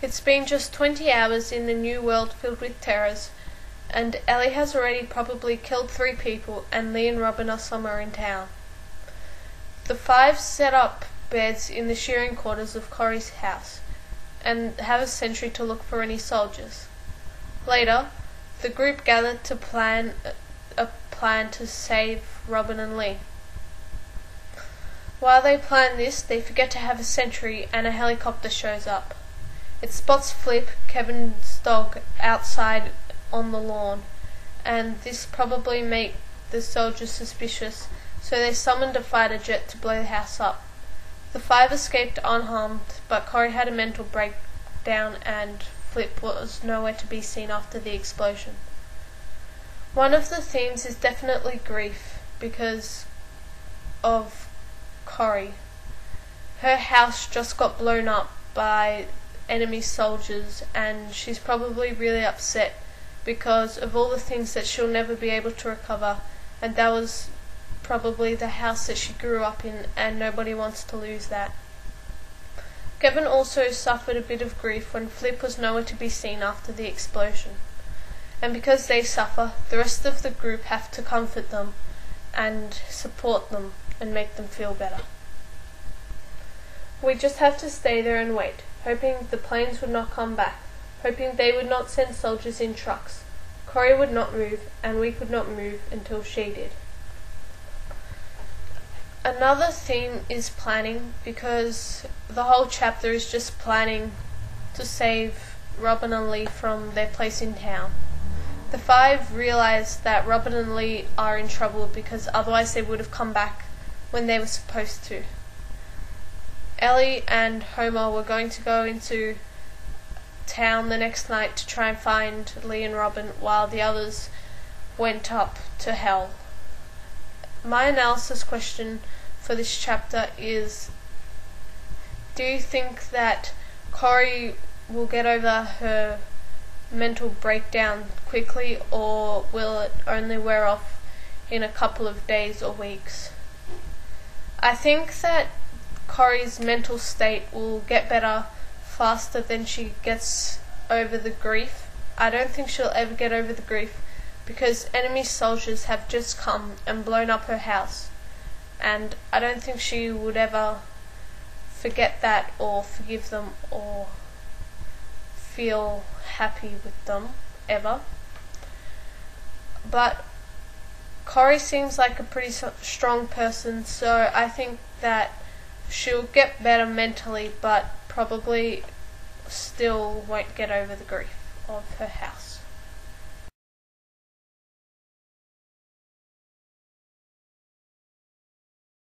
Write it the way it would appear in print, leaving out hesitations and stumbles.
It's been just 20 hours in a new world filled with terrors, and Ellie has already probably killed 3 people, and Lee and Robin are somewhere in town. The 5 set up beds in the shearing quarters of Corey's house, and have a sentry to look for any soldiers. Later, the group gathered to plan a plan to save Robin and Lee. While they plan this, they forget to have a sentry, and a helicopter shows up. It spots Flip, Kevin's dog, outside on the lawn, and this probably made the soldiers suspicious, so they summoned a fighter jet to blow the house up. The 5 escaped unharmed, but Corey had a mental breakdown and Flip was nowhere to be seen after the explosion. One of the themes is definitely grief because of Corey. Her house just got blown up by enemy soldiers, and she's probably really upset because of all the things that she'll never be able to recover, and that was probably the house that she grew up in, and nobody wants to lose that. Kevin also suffered a bit of grief when Flip was nowhere to be seen after the explosion, and because they suffer, the rest of the group have to comfort them and support them and make them feel better. We just have to stay there and wait, hoping the planes would not come back, hoping they would not send soldiers in trucks. Corey would not move, and we could not move until she did. Another theme is planning, because the whole chapter is just planning to save Robin and Lee from their place in town. The 5 realize that Robin and Lee are in trouble because otherwise they would have come back when they were supposed to. Ellie and Homer were going to go into town the next night to try and find Lee and Robin, while the others went up to hell. My analysis question for this chapter is, do you think that Corey will get over her mental breakdown quickly, or will it only wear off in a couple of days or weeks? I think that Corey's mental state will get better faster than she gets over the grief. I don't think she'll ever get over the grief because enemy soldiers have just come and blown up her house, and I don't think she would ever forget that or forgive them or feel happy with them ever. But Corey seems like a pretty strong person, so I think that she'll get better mentally, but probably still won't get over the grief of her house.